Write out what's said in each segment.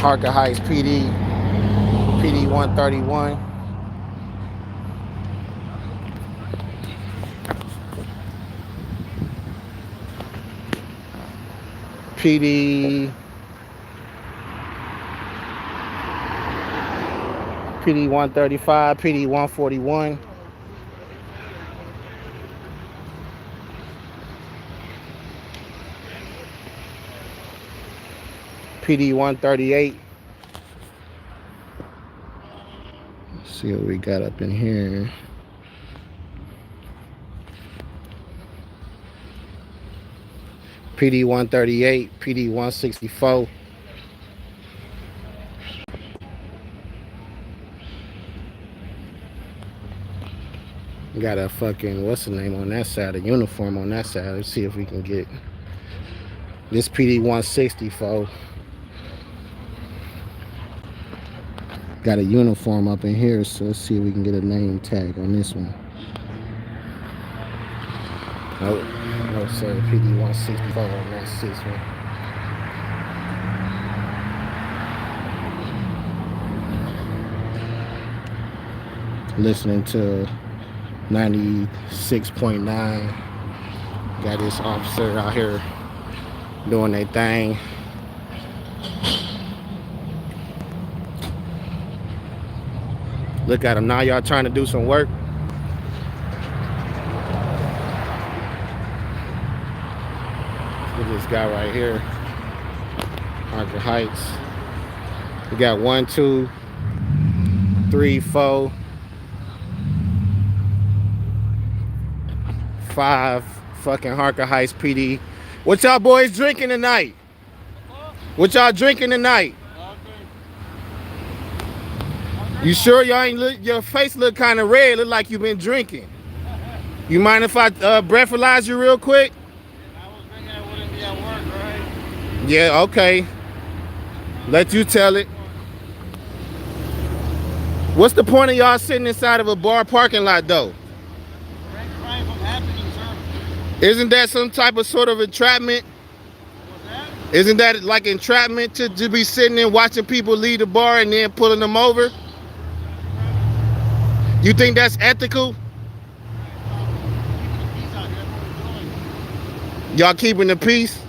Harker Heights PD, PD 131. PD PD 135, PD 141, PD 138. Let's see what we got up in here. PD 138, PD 164. Got a fucking, what's the name on that side? A uniform on that side. Let's see if we can get this PD 164. Got a uniform up in here, so let's see if we can get a name tag on this one. Nope. No, sir. PD 164 on that 6 one. Listening to 96.9. Got this officer out here doing their thing. Look at them now. Y'all trying to do some work. Look at this guy right here. Harker Heights. We got 1, 2, 3, 4, 5 fucking Harker Heights PD. What y'all boys drinking tonight? What y'all drinking tonight? You sure y'all ain't look? Your face look kind of red. Look like you been drinking. You mind if I breathalyze you real quick? I was thinking I wouldn't be at work, right? Yeah, okay. Let you tell it. What's the point of y'all sitting inside of a bar parking lot though? Prevent crime from happening, sir. Isn't that some type of sort of entrapment? What's that? Isn't that like entrapment to be sitting there watching people leave the bar and then pulling them over? You think that's ethical? Y'all keeping the peace?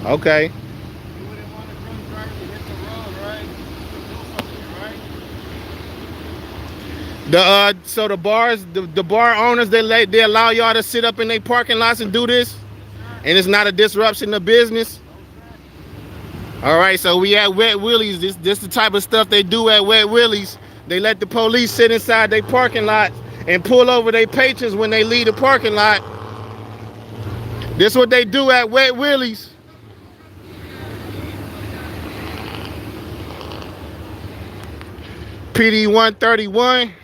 Okay. You wouldn't want a drunk driver to hit the road, right? To do something, right? So the bars, the bar owners, they allow y'all to sit up in their parking lots and do this, and it's not a disruption of business. All right, so we at Wet Willie's. This the type of stuff they do at Wet Willie's. They let the police sit inside their parking lot and pull over their patrons when they leave the parking lot. This what they do at Wet Willie's. PD 131.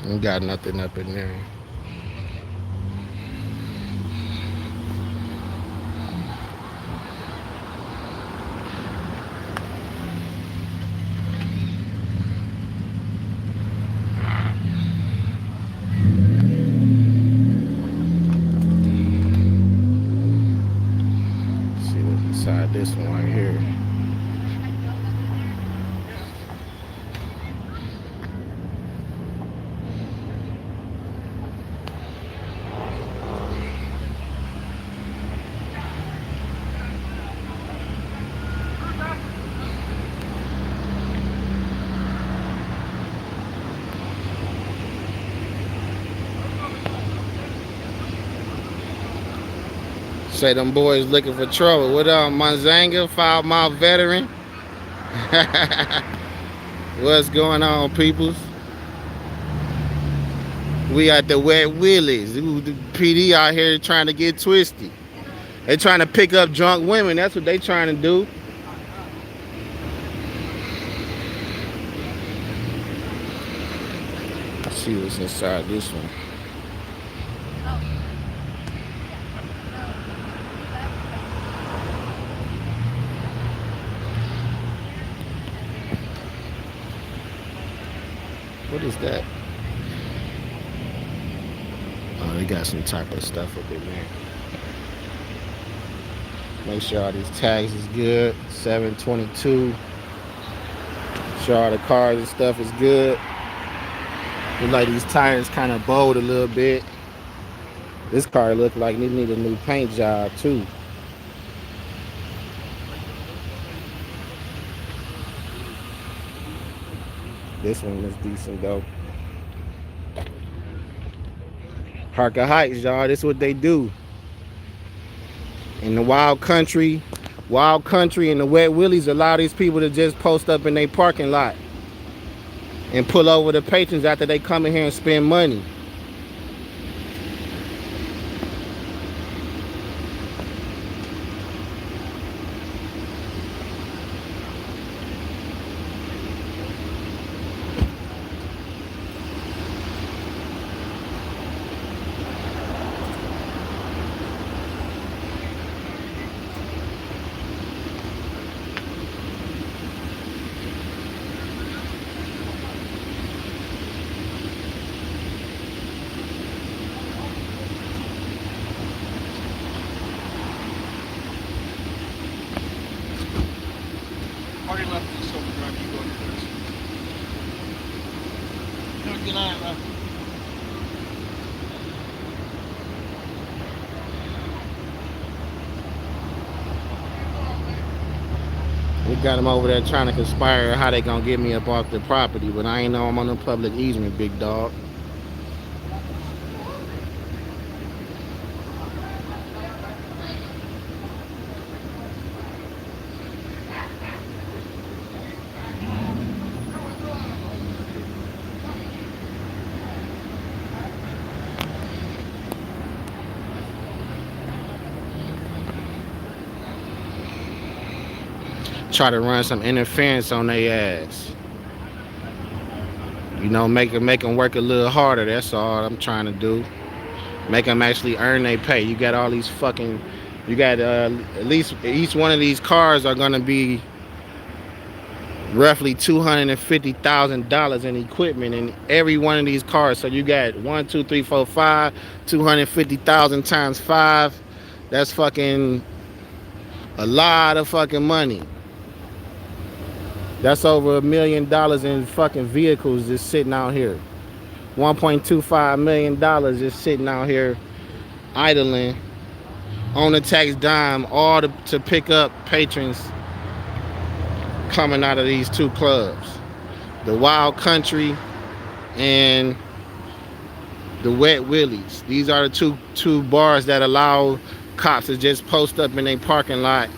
Ain't got nothing up in there. Let's see what's inside this one right here. Say them boys looking for trouble. What up, Manzanga, 5 Mile veteran? What's going on, peoples? We at the Wet Willie's. The PD out here trying to get twisty. They trying to pick up drunk women. That's what they trying to do. Let's see what's inside this one. What is that? Oh, they got some type of stuff up in there. Make sure all these tags is good. 722. Sure all the cars and stuff is good. Look like these tires kind of bowed a little bit. This car look like it need a new paint job too. This one is decent though. Harker Heights, y'all. This is what they do. In the wild country and the wet willies allow these people to just post up in their parking lot and pull over the patrons after they come in here and spend money. Party left is Silver Drive. You go to first. No, get on, left. We got them over there trying to conspire how they gonna get me up off the property, but I ain't know I'm on the public easement, big dog. Try to run some interference on their ass. You know, make them work a little harder. That's all I'm trying to do. Make them actually earn their pay. You got all these fucking, you got at least each one of these cars are gonna be roughly $250,000 in equipment in every one of these cars. So you got 1, 2, 3, 4, 5, 250,000 times 5. That's fucking a lot of fucking money. That's over $1 million in fucking vehicles just sitting out here. $1.25 million just sitting out here idling on the tax dime, all to pick up patrons coming out of these two clubs, the Wild Country and the Wet Willies. These are the two bars that allow cops to just post up in their parking lot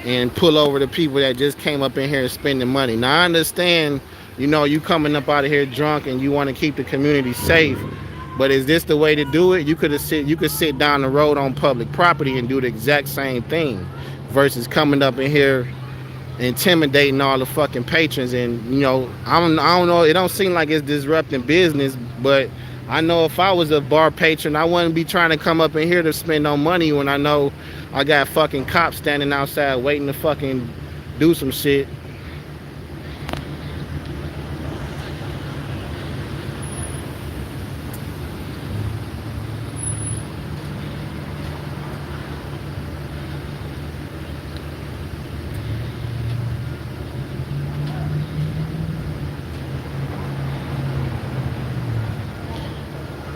and pull over the people that just came up in here spending money. Now I understand, you know, you coming up out of here drunk and you want to keep the community safe, but is this the way to do it? You could sit down the road on public property and do the exact same thing versus coming up in here intimidating all the fucking patrons. And you know, I don't know, it don't seem like it's disrupting business, but I know if I was a bar patron, I wouldn't be trying to come up in here to spend no money when I know I got fucking cops standing outside waiting to fucking do some shit.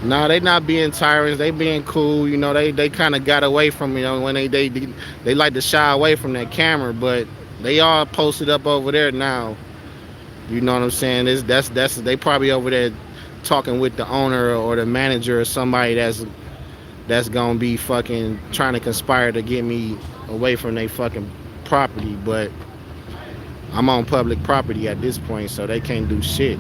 No, they not being tyrants. They being cool. You know, they kind of got away from, you know, when they like to shy away from that camera, but they all posted up over there now. You know what I'm saying? That's they probably over there talking with the owner or the manager or somebody that's gonna be fucking trying to conspire to get me away from their fucking property. But I'm on public property at this point, so they can't do shit.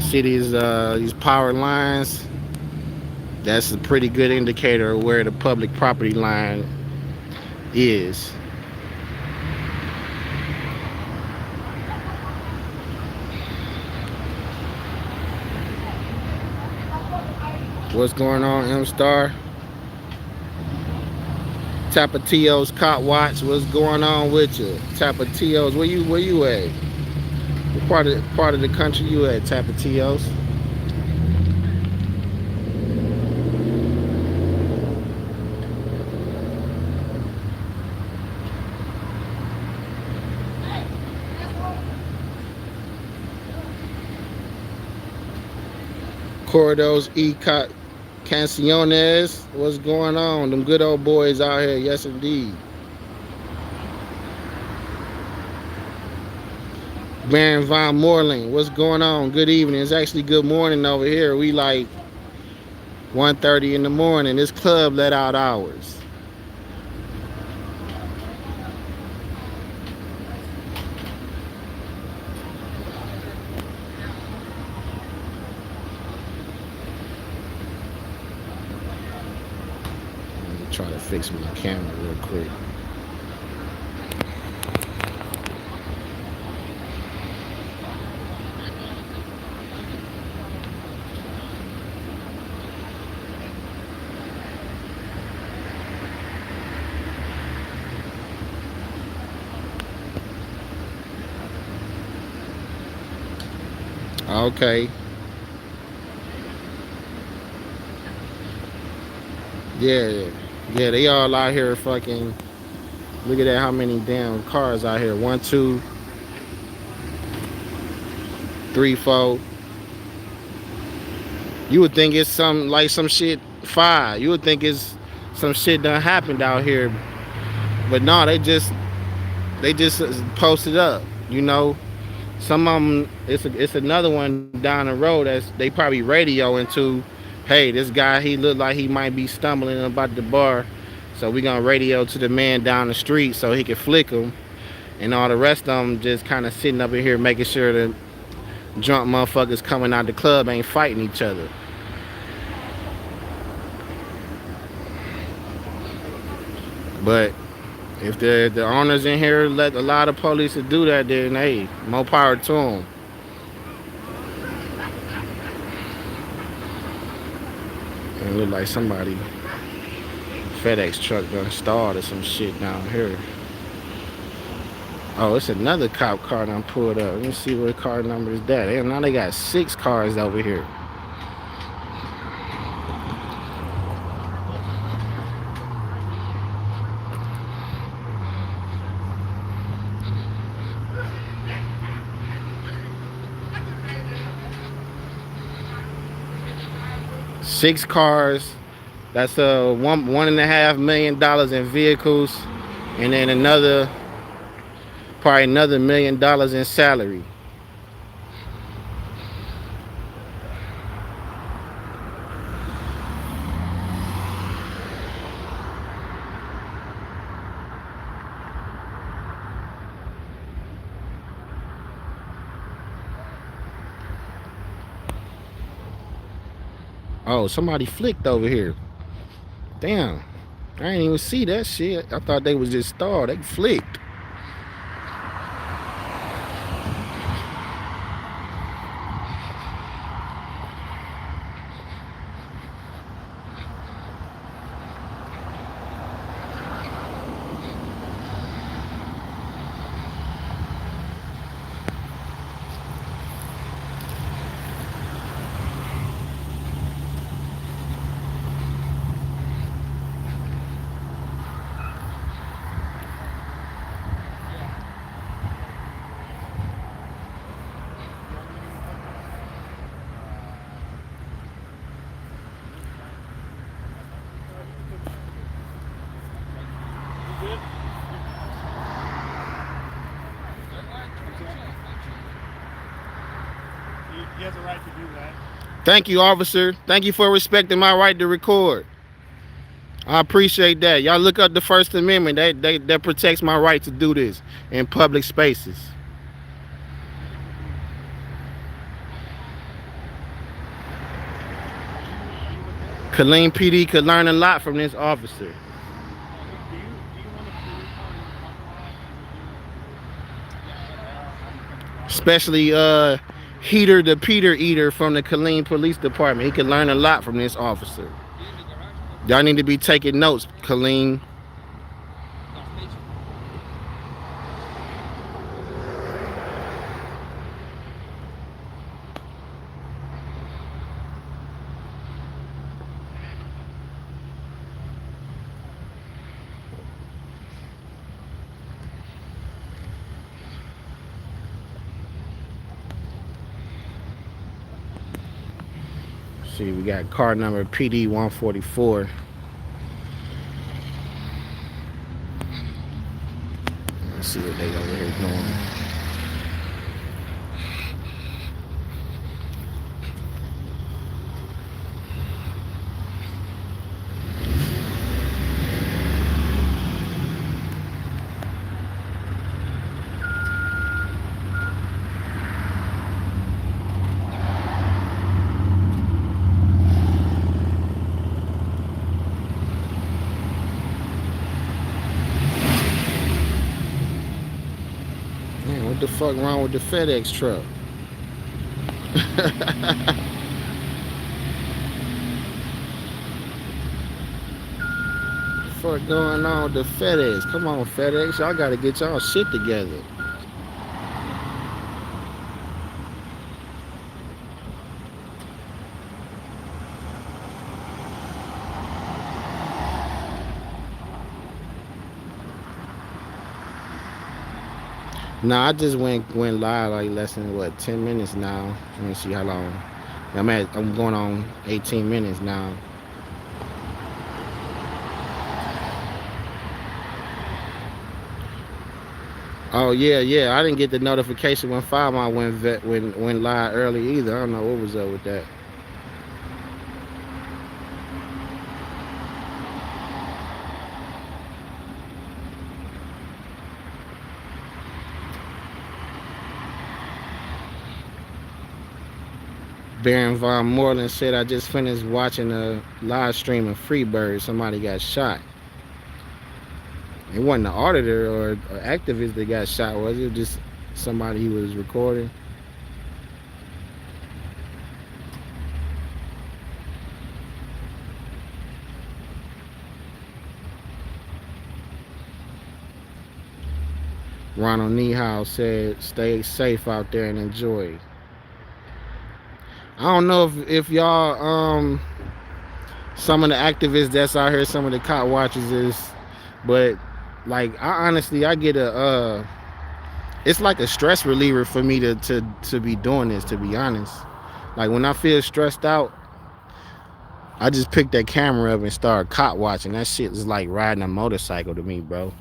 See these power lines? That's a pretty good indicator of where the public property line is. What's going on, M Star? Tapatio's Cop Watch. What's going on with you? Tapatio's, where you at? What part of the country you at, Tapatio's? Corridos E. Canciones. What's going on? Them good old boys out here. Yes, indeed. Baron Von Moreland. What's going on? Good evening. It's actually good morning over here. We like 1:30 in the morning. This club let out hours. Try to fix my camera real quick. Okay. Yeah. Yeah, they all out here fucking. Look at that, how many damn cars out here. 1, 2, 3, 4. You would think it's some shit fire. You would think it's some shit done happened out here. But no, they just posted up, you know. Some of them, it's another one down the road they probably radio into. Hey, this guy, he looked like he might be stumbling about the bar, so we gonna radio to the man down the street so he can flick him, and all the rest of them just kind of sitting up in here making sure the drunk motherfuckers coming out the club ain't fighting each other. But if the owners in here let a lot of police do that, then hey, more power to them. It look like somebody FedEx truck done stalled or some shit down here. Oh, it's another cop car done pulled up. Let me see what car number is that. Now they got 6 cars over here. Six cars. That's $1.5 million in vehicles, and then probably another $1 million in salary. Oh, somebody flicked over here. Damn. I didn't even see that shit. I thought they was just stalled. They flicked. He has a right to do that. Thank you, officer. Thank you for respecting my right to record. I appreciate that. Y'all look up the First Amendment. That protects my right to do this in public spaces. Killeen PD could learn a lot from this officer. Do you want a police car in your parking lot? Especially Heater the Peter Eater from the Killeen Police Department. He could learn a lot from this officer. Y'all need to be taking notes, Killeen. See, we got car number PD 144. Let's see what they over here doing. Man, what the fuck wrong with the FedEx truck? What the fuck going on with the FedEx? Come on, FedEx, y'all gotta get y'all shit together. Nah, I just went live like less than what 10 minutes now. Let me see how long. I'm going on 18 minutes now. Oh yeah. I didn't get the notification when 5 Mile went live early either. I don't know what was up with that. Baron Von Moreland said, I just finished watching a live stream of Freebird. Somebody got shot. It wasn't an auditor or activist that got shot, was it? Just somebody who was recording. Ronald Niehaus said, stay safe out there and enjoy. I don't know if y'all some of the activists that's out here, some of the cop watchers is, but like I get a it's like a stress reliever for me to be doing this, to be honest. Like when I feel stressed out, I just pick that camera up and start cop watching. That shit is like riding a motorcycle to me, bro.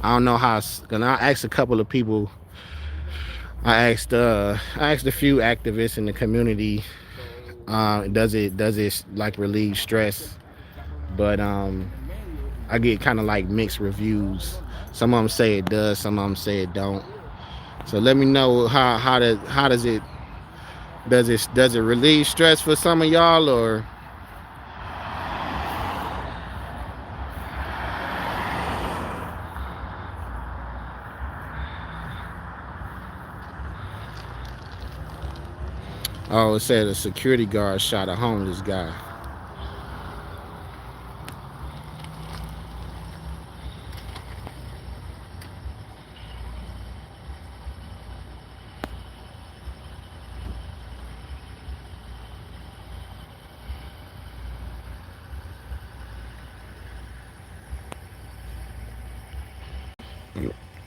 I don't know how, cause I asked a couple of people. I asked a few activists in the community, does it like relieve stress? But I get kind of like mixed reviews. Some of them say it does, some of them say it don't. So let me know how does it relieve stress for some of y'all, or oh, it said a security guard shot a homeless guy.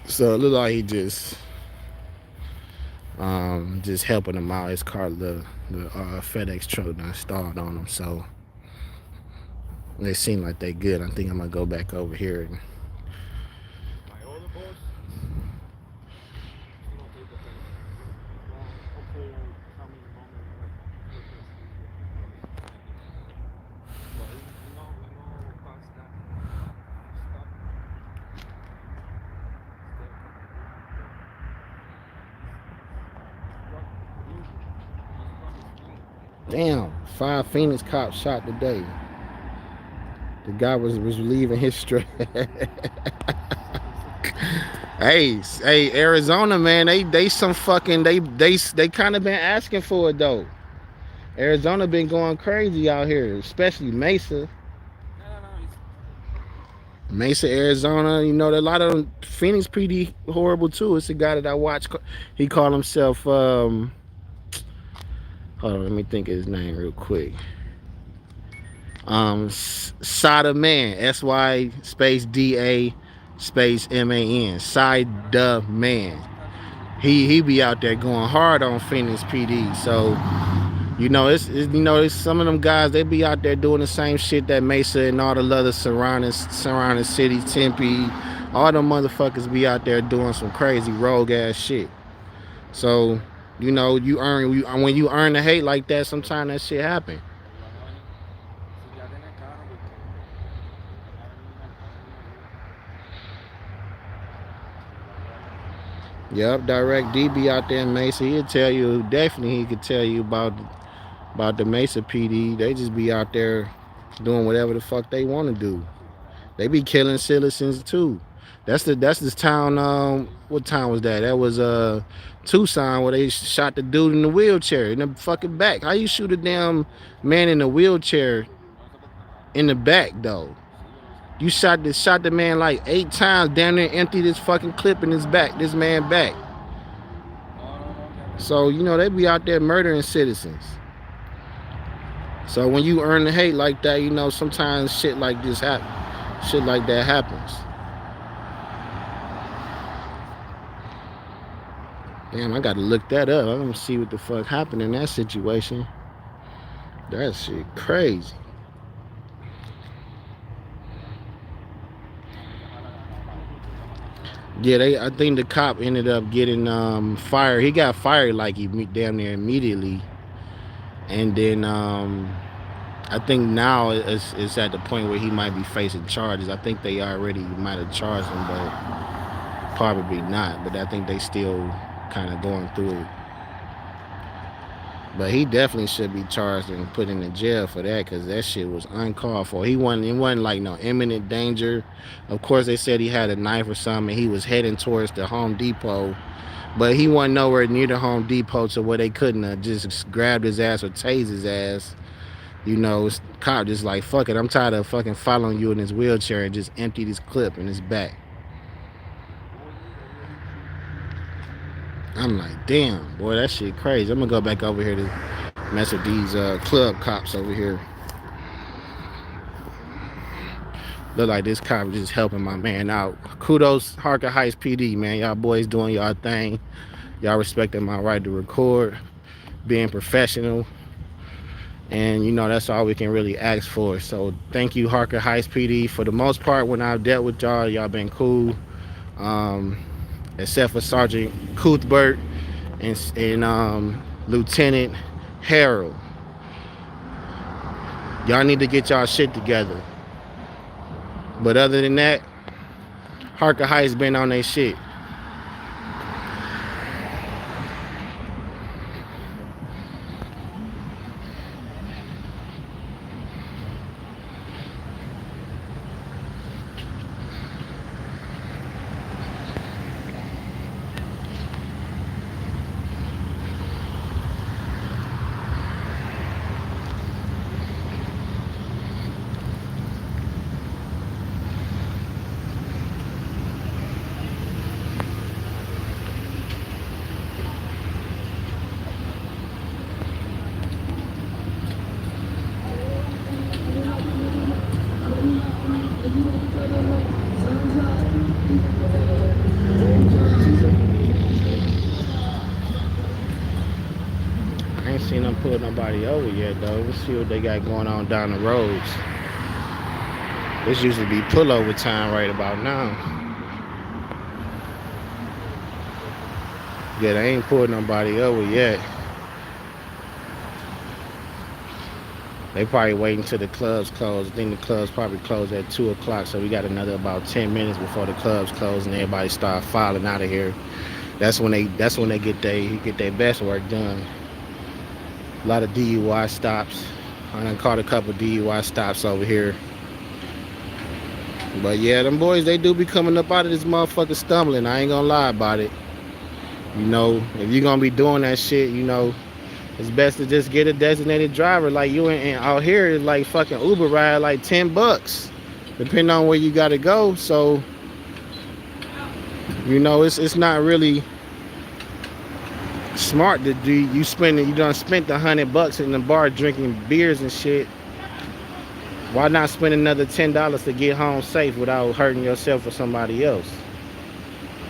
So it looked like he just helping him out. His car, the FedEx truck done stalled on him, so they seem like they good. I think I'm gonna go back over here and damn, 5 Phoenix cops shot today. The guy was relieving his stress. Hey, Arizona, man, they some fucking they kind of been asking for it though. Arizona been going crazy out here, especially Mesa. Mesa, Arizona. You know, a lot of them, Phoenix pretty horrible too. It's a guy that I watch. He called himself. Hold on, let me think of his name real quick. Sada Man. SY space DA space MAN. Sada Man. He be out there going hard on Phoenix PD. So it's some of them guys, they be out there doing the same shit that Mesa and all the other surrounding cities, Tempe, all them motherfuckers be out there doing some crazy rogue ass shit. So when you earn the hate like that, sometimes that shit happen. Yep, Direct D be out there in Mesa. He'll tell you, definitely he could tell you about the Mesa PD. They just be out there doing whatever the fuck they want to do. They be killing citizens too. That's this town. What town was that? That was Tucson, where they shot the dude in the wheelchair in the fucking back. How you shoot a damn man in a wheelchair in the back though? You shot the man like 8 times, down there, emptied his fucking clip in his back, this man back. So they be out there murdering citizens. So when you earn the hate like that, sometimes shit like this happens. Shit like that happens. Damn, I gotta look that up. I'm gonna see what the fuck happened in that situation. That shit crazy. Yeah, I think the cop ended up getting fired. He got fired like damn near immediately. And then I think now it's at the point where he might be facing charges. I think they already might have charged him, but probably not. But I think they still kind of going through it. But he definitely should be charged and put in the jail for that, because that shit was uncalled for. It wasn't like no imminent danger. Of course, they said he had a knife or something, and he was heading towards the Home Depot. But he wasn't nowhere near the Home Depot to where they couldn't have just grabbed his ass or tased his ass. Cop just like, fuck it, I'm tired of fucking following you in his wheelchair, and just emptied his clip in his back. I'm like, damn, boy, that shit crazy. I'm gonna go back over here to mess with these club cops over here. Look like this cop just helping my man out. Kudos, Harker Heights PD, man. Y'all boys doing y'all thing. Y'all respecting my right to record, being professional. And that's all we can really ask for. So thank you, Harker Heights PD. For the most part, when I've dealt with y'all been cool. Except for Sergeant Cuthbert and Lieutenant Harold. Y'all need to get y'all shit together. But other than that, Harker Heights been on their shit. I ain't seen them pull nobody over yet though. Let's see what they got going on down the roads. This usually be pullover time right about now. Yeah, they ain't pulled nobody over yet. They probably waiting till the clubs close. I think the clubs probably close at 2 o'clock, so we got another about 10 minutes before the clubs close and everybody start filing out of here. That's when they get their best work done. A lot of DUI stops. I done caught a couple DUI stops over here. But yeah, them boys, they do be coming up out of this motherfucker stumbling. I ain't gonna lie about it. You know, if you're gonna be doing that shit, you know, it's best to just get a designated driver. Like you and out here is like fucking Uber ride like $10, depending on where you gotta go. So, you know, it's not really smart to do. You done spent $100 in the bar drinking beers and shit. Why not spend another $10 to get home safe without hurting yourself or somebody else?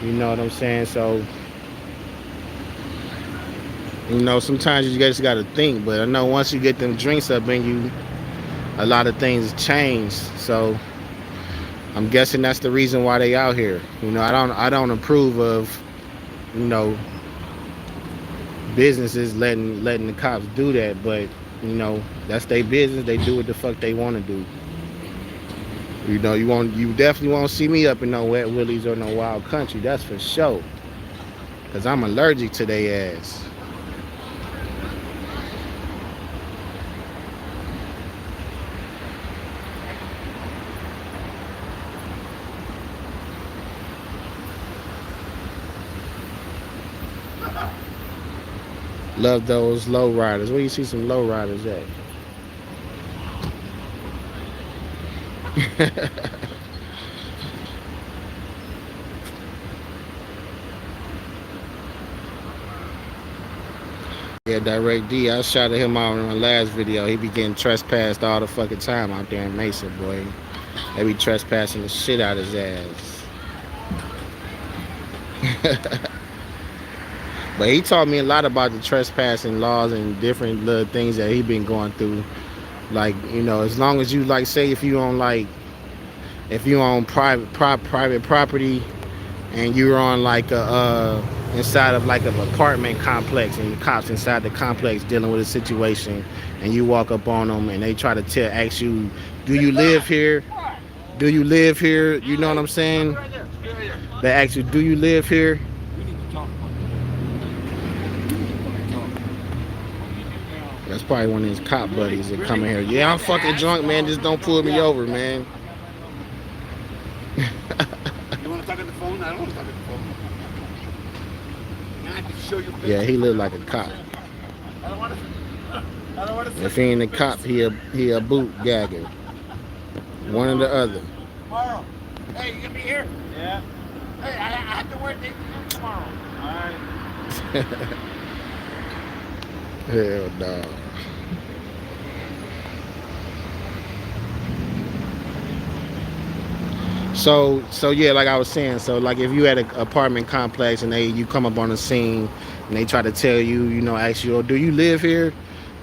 You know what I'm saying? So, you know, sometimes you just gotta think. But I know once you get them drinks up in you, a lot of things change. So I'm guessing that's the reason why they out here. You know, I don't approve of, you know, businesses letting the cops do that, but you know, that's their business. They do what the fuck they want to do. You know, you definitely won't see me up in no Wet Willies or no Wild Country. That's for sure. Cause I'm allergic to their ass. Love those low riders. Where you see some low riders at? Yeah, Direct D. I shot at him out in my last video. He be getting trespassed all the fucking time out there in Mesa, boy. They be trespassing the shit out of his ass. But he taught me a lot about the trespassing laws and different little things that he been going through. Like, you know, as long as you like, say if you own private property and you're on like a inside of like an apartment complex and the cops inside the complex dealing with a situation and you walk up on them and they try to ask you, do you live here? Do you live here? You know what I'm saying? They ask you, do you live here? That's probably one of his cop buddies that come in here. Yeah, I'm fucking drunk, man. Just don't pull me over, man. You want to talk on the phone? I don't want to talk on the phone. I have to show you. Yeah, he look like a cop. I don't want to. If he ain't a cop, he a boot gagger. One or the other. Tomorrow. Hey, you gonna be here? Yeah. Hey, I have to work 8 p.m. tomorrow. All right. Hell no. So yeah, like I was saying, so like if you at an apartment complex and you come up on the scene and they try to tell you, you know, ask you, oh, do you live here?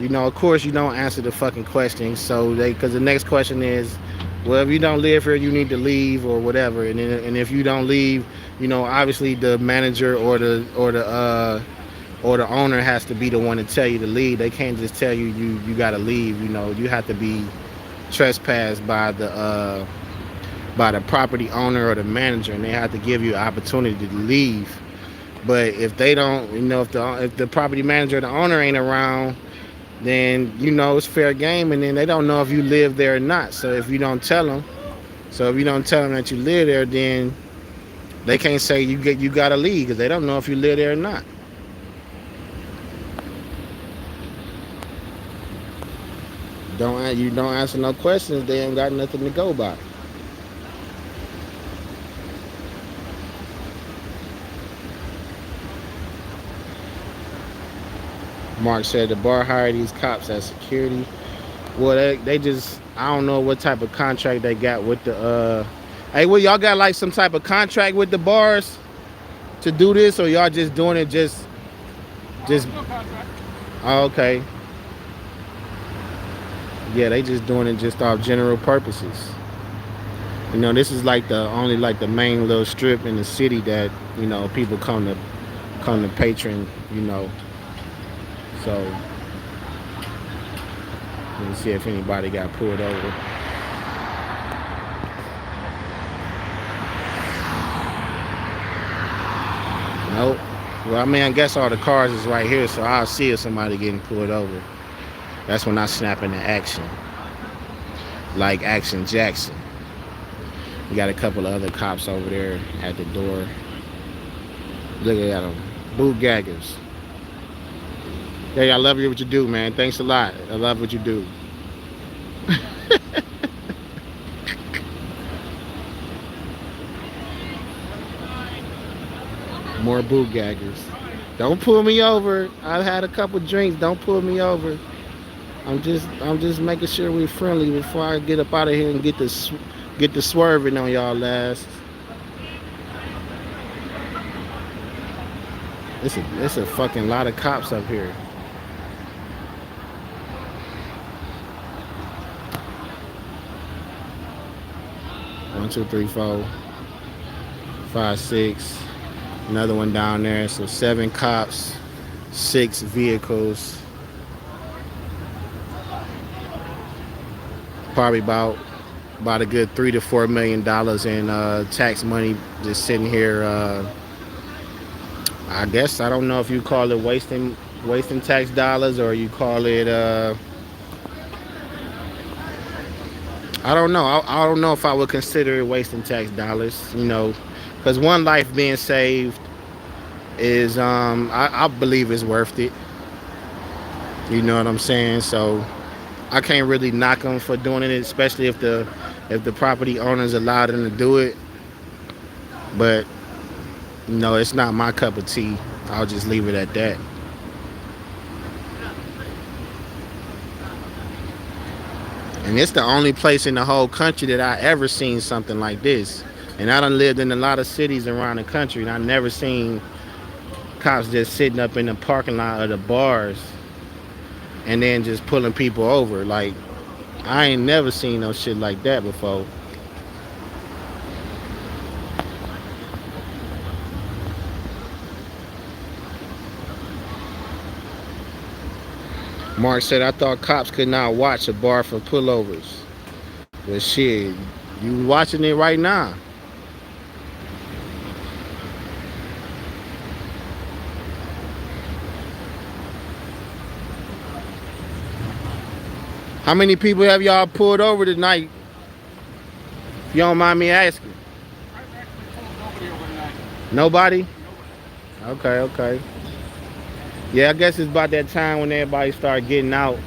You know, of course you don't answer the fucking question. So because the next question is, well, if you don't live here, you need to leave or whatever. And if you don't leave, you know, obviously the manager or the owner has to be the one to tell you to leave. They can't just tell you you gotta leave. You know, you have to be trespassed by the property owner or the manager, and they have to give you an opportunity to leave. But if they don't, you know, if the property manager or the owner ain't around, then you know it's fair game, and then they don't know if you live there or not. So if you don't tell them that you live there, then they can't say you gotta leave because they don't know if you live there or not. You don't answer no questions, they ain't got nothing to go by. Mark said the bar hired these cops as security. Well, they just, I don't know what type of contract they got with the hey, well, y'all got like some type of contract with the bars to do this, or y'all just doing it just oh, okay. Yeah, they just doing it just off general purposes. You know, this is like the main little strip in the city that, you know, people come to patron, you know. So let me see if anybody got pulled over. Nope. Well, I mean, I guess all the cars is right here, so I'll see if somebody getting pulled over. That's when I snap into action. Like Action Jackson. We got a couple of other cops over there at the door. Look at them, boot gaggers. Hey, I love you what you do, man. Thanks a lot. I love what you do. More boot gaggers. Don't pull me over. I've had a couple drinks. Don't pull me over. I'm just making sure we're friendly before I get up out of here and get the swerving on y'all last. It's a fucking lot of cops up here. 1, 2, 3, 4, 5, 6. Another one down there. So 7 cops, 6 vehicles. Probably about a good $3 to $4 million in tax money just sitting here. I guess I don't know if you call it wasting tax dollars or you call it. I don't know. I don't know if I would consider it wasting tax dollars. You know, because one life being saved is I believe it's worth it. You know what I'm saying? So I can't really knock them for doing it, especially if the property owners allowed them to do it. But no, it's not my cup of tea. I'll just leave it at that. And it's the only place in the whole country that I ever seen something like this. And I done lived in a lot of cities around the country, and I never seen cops just sitting up in the parking lot of the bars and then just pulling people over. Like, I ain't never seen no shit like that before. Mark said, I thought cops could not watch a bar for pullovers. But shit, you watching it right now. How many people have y'all pulled over tonight? If you don't mind me asking. Nobody? Okay. Yeah, I guess it's about that time when everybody start getting out.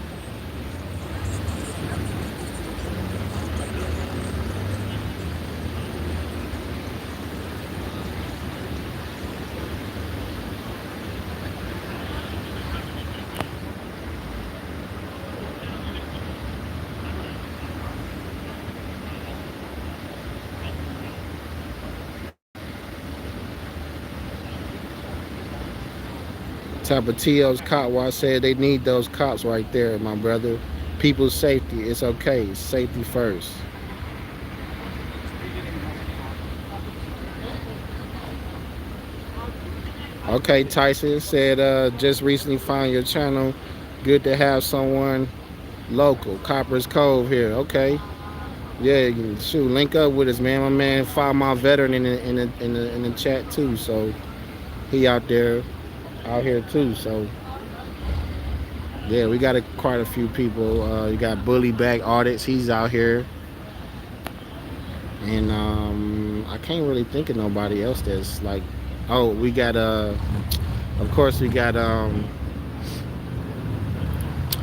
Tapatio's cop watch said they need those cops right there, my brother. People's safety, it's okay. It's safety first. Okay, Tyson said, just recently found your channel. Good to have someone local. Copper's Cove here. Okay. Yeah, shoot, link up with us, man. My man, Five Mile Veteran in the chat too. So he out here too. So yeah, we got quite a few people. You got Bully Bag Audits, he's out here, and I can't really think of nobody else that's like. Oh, we got of course we got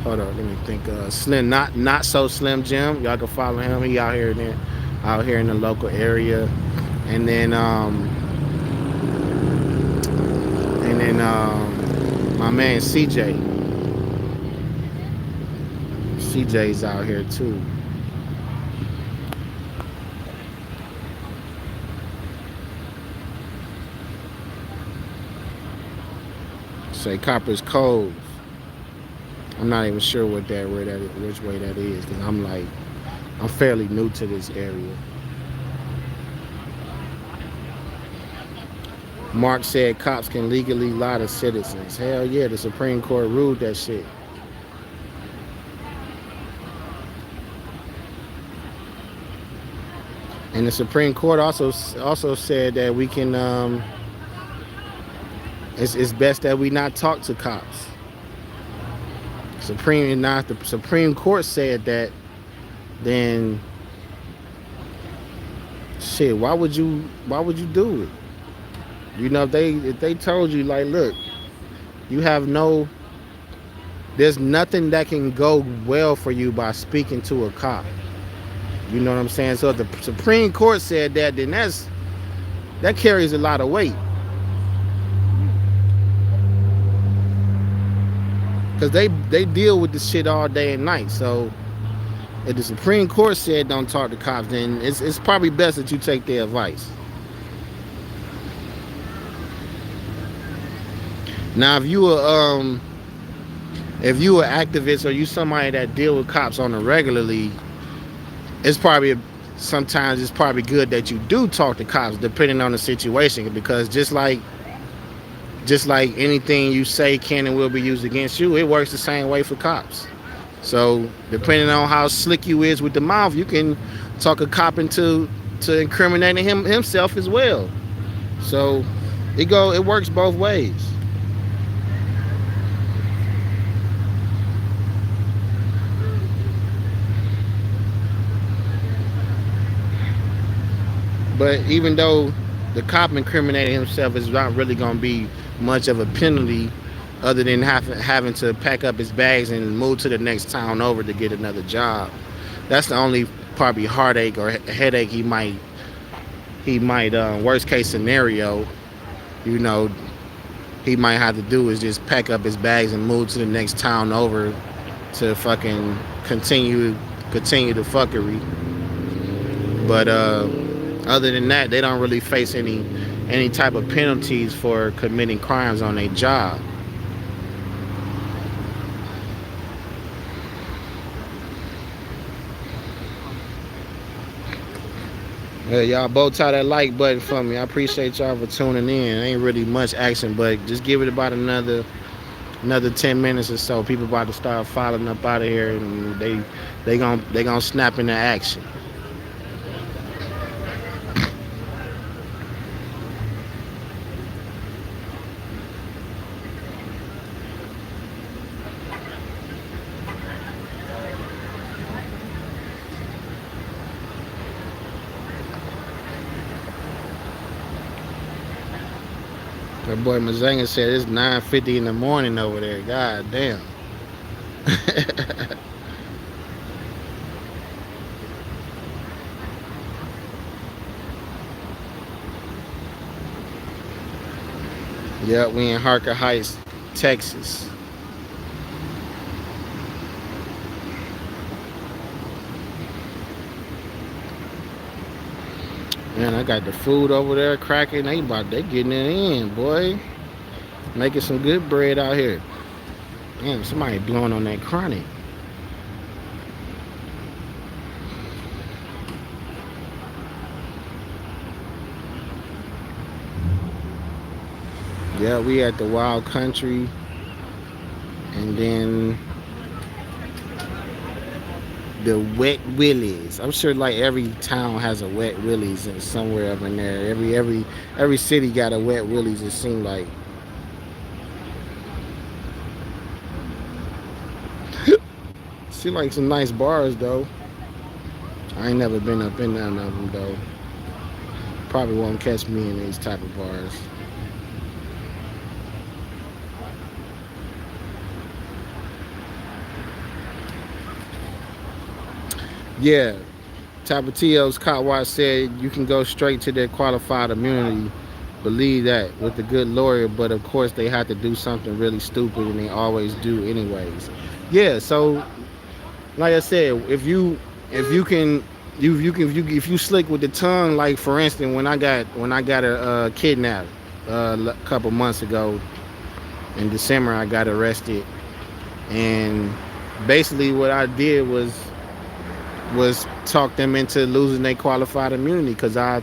hold on, let me think. Slim, not so Slim Jim. Y'all can follow him. He out here in the local area, and then my man CJ. CJ's out here too. Say Copper's Cove. I'm not even sure which way that is, because I'm fairly new to this area. Mark said cops can legally lie to citizens. Hell yeah, the Supreme Court ruled that shit. And the Supreme Court also said that we can it's best that we not talk to cops. The Supreme Court said that, then shit, why would you do it? You know, if they told you like, look, you have no, there's nothing that can go well for you by speaking to a cop. You know what I'm saying? So if the Supreme Court said that, then that carries a lot of weight. Because they deal with this shit all day and night. So if the Supreme Court said don't talk to cops, then it's probably best that you take their advice. Now, if you an activist or you somebody that deal with cops on a regularly, it's probably sometimes it's probably good that you do talk to cops depending on the situation, because just like anything you say can and will be used against you, it works the same way for cops. So depending on how slick you is with the mouth, you can talk a cop into incriminating himself as well. So it works both ways. But even though the cop incriminating himself is not really going to be much of a penalty, other than having to pack up his bags and move to the next town over to get another job. That's the only probably heartache or headache he might worst case scenario, you know, he might have to do is just pack up his bags and move to the next town over to fucking continue the fuckery. But other than that, they don't really face any type of penalties for committing crimes on their job. Yeah, y'all both tap that like button for me. I appreciate y'all for tuning in. Ain't really much action, but just give it about another 10 minutes or so. People about to start filing up out of here, and they gonna snap into action. That boy Mazanga said it's 9:50 in the morning over there. God damn. Yeah, we in Harker Heights, Texas. Man, I got the food over there cracking. They getting it in, boy. Making some good bread out here. Damn, somebody blowing on that chronic. Yeah, we at the Wild Country. And then the Wet Willies. I'm sure like every town has a Wet Willies somewhere up in there. Every city got a Wet Willies, it seemed like. See like some nice bars though. I ain't never been up in none of them though. Probably won't catch me in these type of bars. Yeah, Tapatio's Cotwatt said you can go straight to their qualified immunity. Believe that with a good lawyer, but of course they have to do something really stupid, and they always do anyways. Yeah, so like I said, if you slick with the tongue, like for instance, when I got a kidnapped a couple months ago in December, I got arrested, and basically what I did was talk them into losing their qualified immunity, because I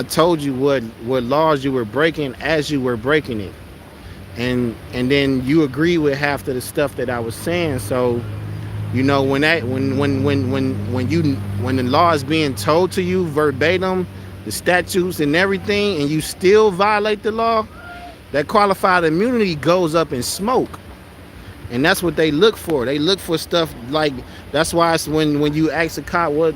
told you what laws you were breaking as you were breaking it, and then you agree with half of the stuff that I was saying. So you know when the law is being told to you verbatim, the statutes and everything, and you still violate the law, that qualified immunity goes up in smoke. And that's what they look for. They look for stuff like, that's why it's when you ask a cop what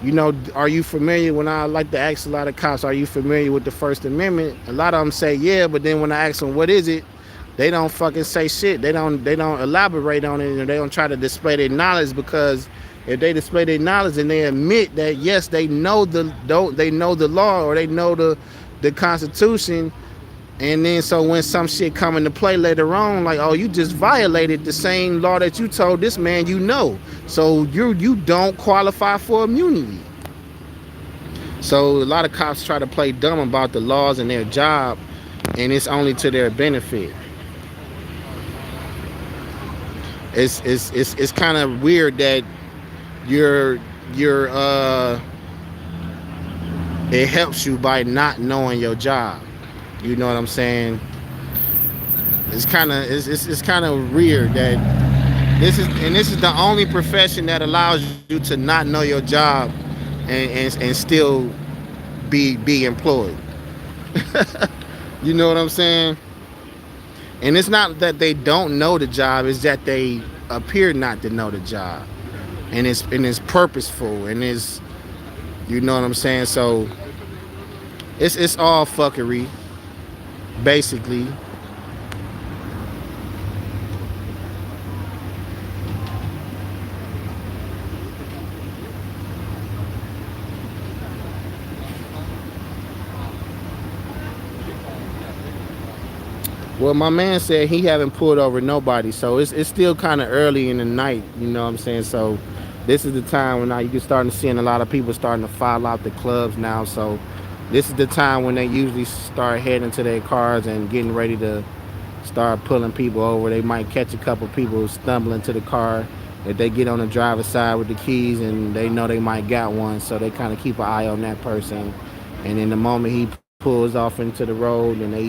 You know, are you familiar? When I like to ask a lot of cops, are you familiar with the First Amendment? A lot of them say yeah, but then when I ask them what is it, they don't fucking say shit. They don't elaborate on it, and they don't try to display their knowledge, because if they display their knowledge and they admit that yes, they know the law, or they know the Constitution, and then so when some shit come into play later on, like, oh, you just violated the same law that you told this man you know, so you don't qualify for immunity. So a lot of cops try to play dumb about the laws and their job, and it's only to their benefit. It's kind of weird that you're it helps you by not knowing your job. You know what I'm saying? It's kind of weird that this is the only profession that allows you to not know your job and still be employed. You know what I'm saying? And it's not that they don't know the job, it's that they appear not to know the job. And it's purposeful, and it's, you know what I'm saying? So it's all fuckery, basically. Well, my man said he haven't pulled over nobody, so it's still kind of early in the night, you know what I'm saying? So this is the time when now you can start seeing a lot of people starting to file out the clubs now. So this is the time when they usually start heading to their cars and getting ready to start pulling people over. They might catch a couple people stumbling to the car. If they get on the driver's side with the keys and they know they might got one, so they kind of keep an eye on that person. And in the moment he pulls off into the road, and they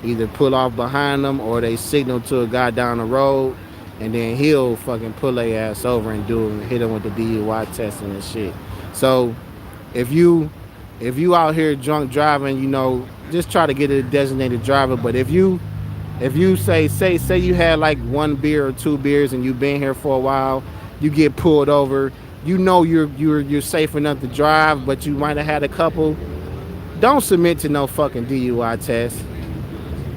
either pull off behind them, or they signal to a guy down the road, and then he'll fucking pull their ass over and hit them with the DUI testing and shit. So if you out here drunk driving, you know, just try to get a designated driver. But if you say you had like one beer or two beers and you've been here for a while, you get pulled over, you know you're safe enough to drive, but you might have had a couple, don't submit to no fucking DUI test,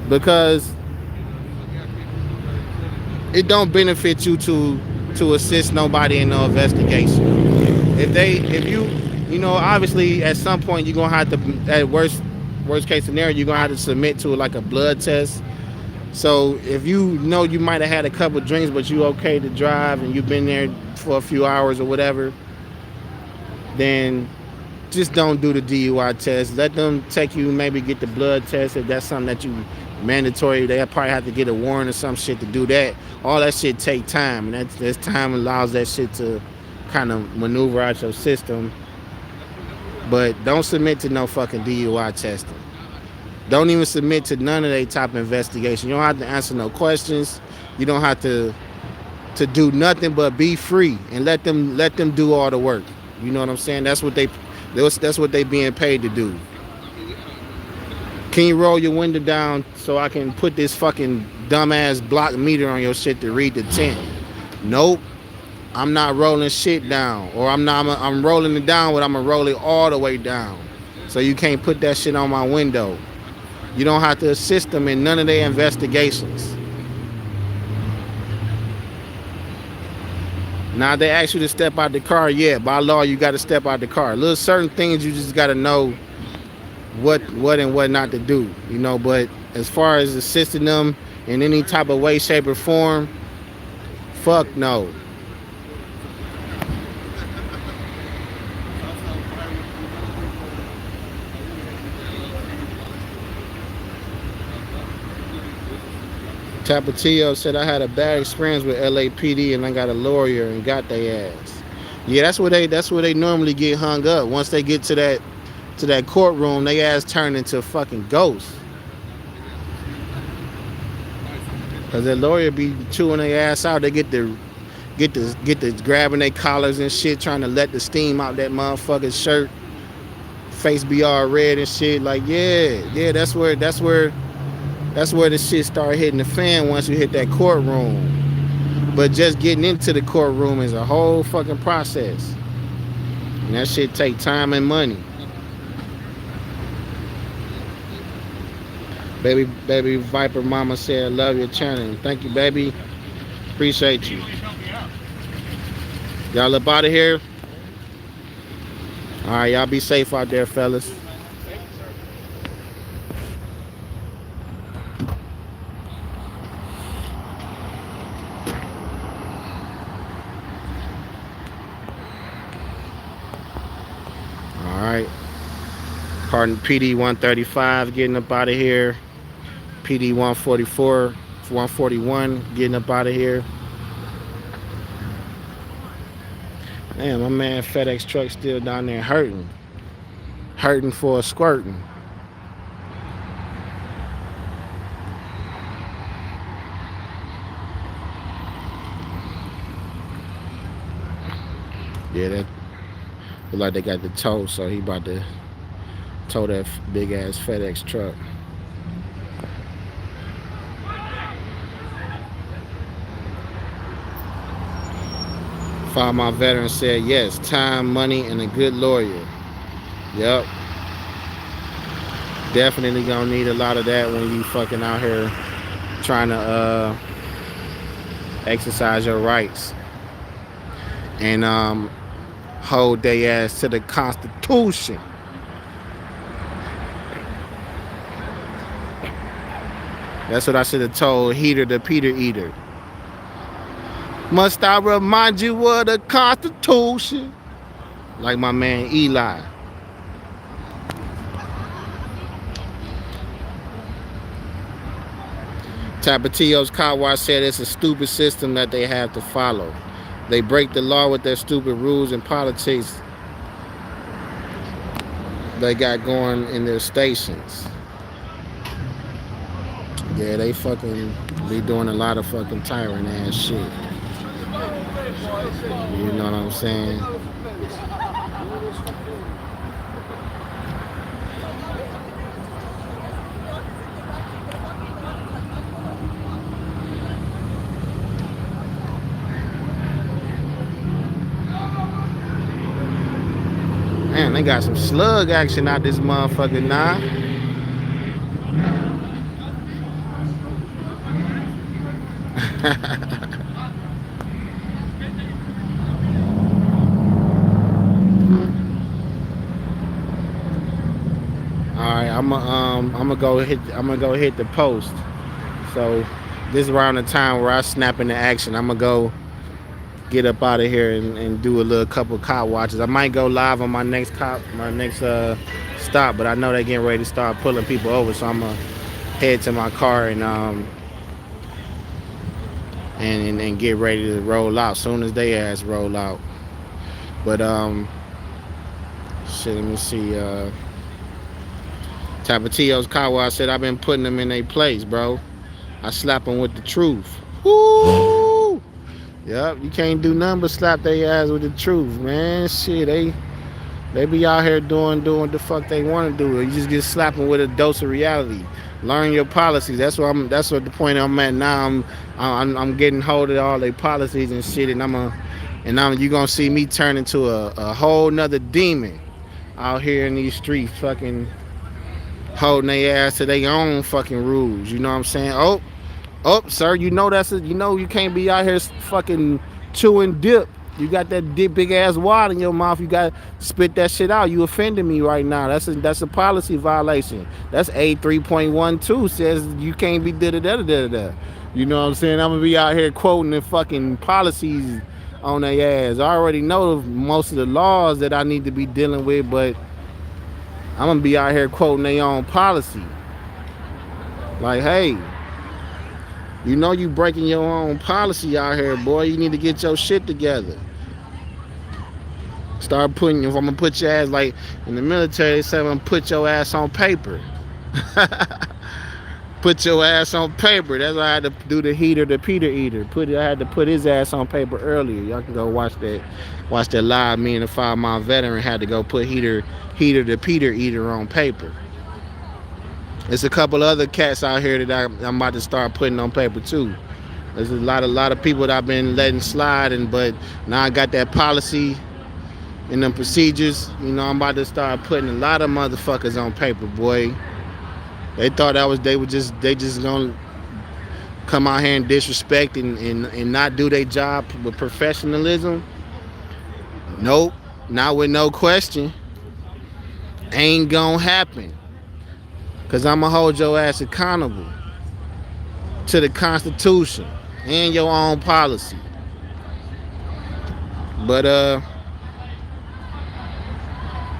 because it don't benefit you to assist nobody in no investigation. If you know, obviously at some point you're gonna have to, at worst case scenario, you're gonna have to submit to like a blood test. So if you know you might have had a couple drinks but you okay to drive and you've been there for a few hours or whatever, then just don't do the DUI test. Let them take you, maybe get the blood test if that's something that you mandatory. They probably have to get a warrant or some shit to do that. All that shit take time, and that time allows that shit to kind of maneuver out your system. But don't submit to no fucking DUI testing. Don't even submit to none of that type of investigation. You don't have to answer no questions. You don't have to do nothing but be free and let them do all the work. You know what I'm saying? That's what they being paid to do. Can you roll your window down so I can put this fucking dumbass block meter on your shit to read the tint? Nope. I'm not rolling shit down, or I'm rolling it down, but I'm gonna roll it all the way down. So you can't put that shit on my window. You don't have to assist them in none of their investigations. Now they ask you to step out the car, yeah, by law you got to step out the car. Little certain things you just got to know what and what not to do, you know. But as far as assisting them in any type of way, shape, or form, fuck no. Tapatio said I had a bad experience with LAPD and I got a lawyer and got their ass. Yeah, that's where they normally get hung up. Once they get to that courtroom, they ass turn into a fucking ghost. Cause that lawyer be chewing their ass out. They get the grabbing their collars and shit, trying to let the steam out that motherfucker's shirt. Face be all red and shit. Like yeah, that's where the shit start hitting the fan once you hit that courtroom. But just getting into the courtroom is a whole fucking process. And that shit take time and money. Baby Viper Mama said, love your channel. Thank you, baby. Appreciate you. Y'all up out of here. All right, y'all be safe out there, fellas. All right. Pardon, PD 135 getting up out of here. PD 144, 141 getting up out of here. Damn, my man FedEx truck still down there hurting. Hurting for a squirting. Yeah, that look like they got the tow, so he about to tow that big ass FedEx truck. My veteran said yes, time, money, and a good lawyer. Yep. Definitely gonna need a lot of that when you fucking out here trying to exercise your rights and hold their ass to the Constitution. That's what I should have told Heater the Peter Eater. Must I remind you of the Constitution? Like my man Eli. Tapatio's car wash said it's a stupid system that they have to follow. They break the law with their stupid rules and politics they got going in their stations. Yeah, they fucking be doing a lot of fucking tyrant ass shit. You know what I'm saying? Man, they got some slug action out this motherfucker now. Alright, I'm gonna go hit the post. So this is around the time where I snap into action. I'm gonna go get up out of here and do a little couple cop watches. I might go live on my next stop, but I know they're getting ready to start pulling people over, so I'm gonna head to my car and get ready to roll out soon as they ass roll out. But shit, let me see. Tapatio's car wash said I've been putting them in their place, bro. I slap them with the truth. Woo! Yep, you can't do nothing but slap their ass with the truth, man. Shit, they be out here doing what the fuck they want to do. You just get slapping with a dose of reality. Learn your policies. That's what the point I'm at now. I'm getting hold of all their policies and shit, and you gonna see me turn into a whole nother demon out here in these streets, fucking holding their ass to their own fucking rules. You know what I'm saying? Oh, sir, you know you can't be out here fucking chewing dip. You got that big ass wad in your mouth. You got to spit that shit out. You offending me right now. That's a policy violation. That's A3.12 says you can't be da-da-da-da-da-da. You know what I'm saying? I'm gonna be out here quoting the fucking policies on their ass. I already know most of the laws that I need to be dealing with, but I'm gonna be out here quoting their own policy. Like, hey, you know you breaking your own policy out here, boy. You need to get your shit together. If I'm gonna put your ass, like in the military, they say I'm gonna put your ass on paper. Put your ass on paper. That's why I had to do the Heater, the Peter Eater. I had to put his ass on paper earlier. Y'all can go watch that live. Me and the 5 Mile veteran had to go put Heater, the Peter Eater on paper. There's a couple other cats out here that I'm about to start putting on paper too. There's a lot of people that I've been letting slide, but now I got that policy and them procedures. You know, I'm about to start putting a lot of motherfuckers on paper, boy. They thought they just gonna come out here and disrespect and not do their job with professionalism. Nope, not with no question. Ain't gonna happen. Cause I'ma hold your ass accountable to the Constitution and your own policy. But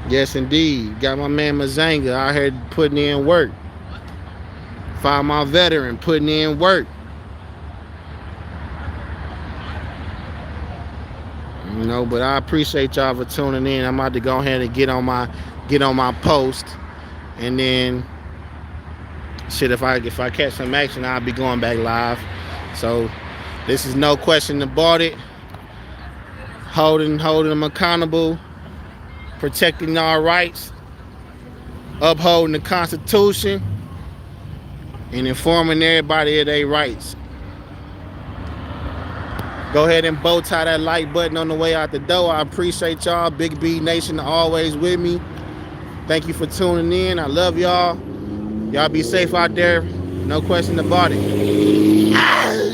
yes indeed. Got my man Mazanga out here putting in work. Found my veteran putting in work. You know, but I appreciate y'all for tuning in. I'm about to go ahead and get on my post, and then shit, if I catch some action, I'll be going back live. So this is no question about it. Holding them accountable, protecting our rights, upholding the Constitution, and informing everybody of their rights. Go ahead and bow tie that like button on the way out the door. I appreciate y'all. Big B Nation always with me. Thank you for tuning in. I love y'all. Y'all be safe out there. No question about it.